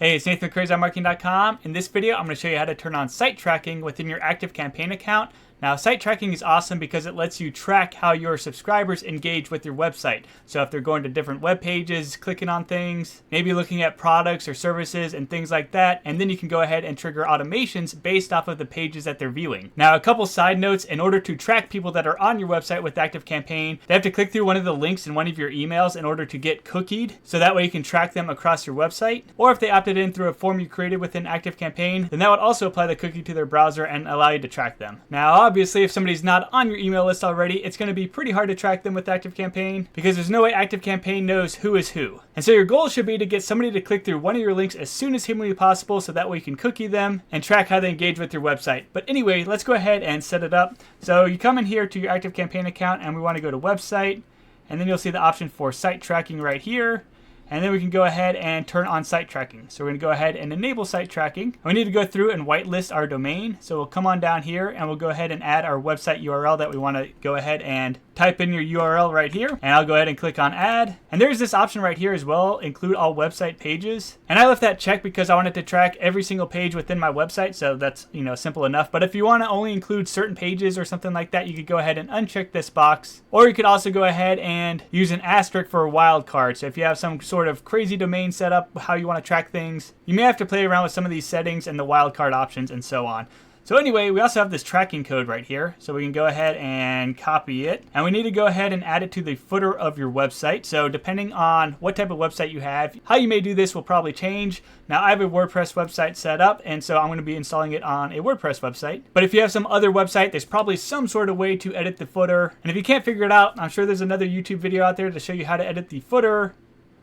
Hey, it's Nathan with CrazyMarketing.com. In this video, I'm going to show you how to turn on site tracking within your ActiveCampaign account. Now, site tracking is awesome because it lets you track how your subscribers engage with your website. So if they're going to different web pages, clicking on things, maybe looking at products or services and things like that, and then you can go ahead and trigger automations based off of the pages that they're viewing. Now, a couple side notes: in order to track people that are on your website with ActiveCampaign, they have to click through one of the links in one of your emails in order to get cookied, so that way you can track them across your website. Or if they opted in through a form you created within ActiveCampaign, then that would also apply the cookie to their browser and allow you to track them. Now, obviously, if somebody's not on your email list already, it's going to be pretty hard to track them with ActiveCampaign because there's no way ActiveCampaign knows who is who. And so your goal should be to get somebody to click through one of your links as soon as humanly possible, so that way you can cookie them and track how they engage with your website. But anyway, let's go ahead and set it up. So you come in here to your ActiveCampaign account and we want to go to website, and then you'll see the option for site tracking right here. And then we can go ahead and turn on site tracking. So we're going to go ahead and enable site tracking. We need to go through and whitelist our domain. So we'll come on down here and we'll go ahead and add our website URL that we want to go ahead and type in your URL right here. And I'll go ahead and click on add. And there's this option right here as well, include all website pages. And I left that checked because I wanted to track every single page within my website. So that's, simple enough. But if you want to only include certain pages or something like that, you could go ahead and uncheck this box. Or you could also go ahead and use an asterisk for a wildcard. So if you have some sort of crazy domain setup, how you want to track things, you may have to play around with some of these settings and the wildcard options and so on. So anyway, we also have this tracking code right here, so we can go ahead and copy it, and we need to go ahead and add it to the footer of your website. So depending on what type of website you have, how you may do this will probably change. Now, I have a WordPress website set up, and so I'm going to be installing it on a WordPress website. But if you have some other website, there's probably some sort of way to edit the footer. And if you can't figure it out, I'm sure there's another YouTube video out there to show you how to edit the footer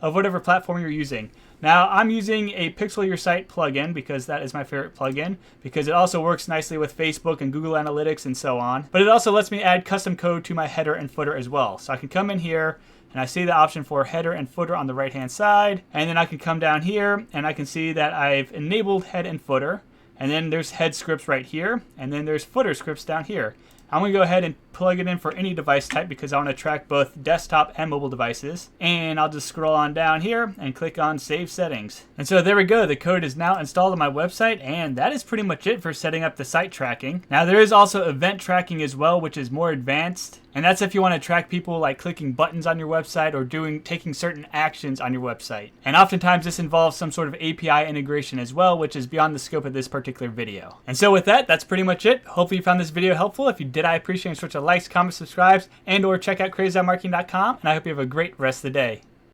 of whatever platform you're using. Now, I'm using a Pixel Your Site plugin because that is my favorite plugin, because it also works nicely with Facebook and Google Analytics and so on. But it also lets me add custom code to my header and footer as well. So I can come in here and I see the option for header and footer on the right hand side, and then I can come down here and I can see that I've enabled head and footer, and then there's head scripts right here, and then there's footer scripts down here. I'm going to go ahead and plug it in for any device type because I want to track both desktop and mobile devices. And I'll just scroll on down here and click on Save Settings. And so there we go. The code is now installed on my website, and that is pretty much it for setting up the site tracking. Now, there is also event tracking as well, which is more advanced. And that's if you want to track people like clicking buttons on your website or taking certain actions on your website. And oftentimes this involves some sort of API integration as well, which is beyond the scope of this particular video. And so with that, that's pretty much it. Hopefully you found this video helpful. If you did, I appreciate it. Switch to likes, comments, subscribes, and or check out CrazyMarketing.com. And I hope you have a great rest of the day.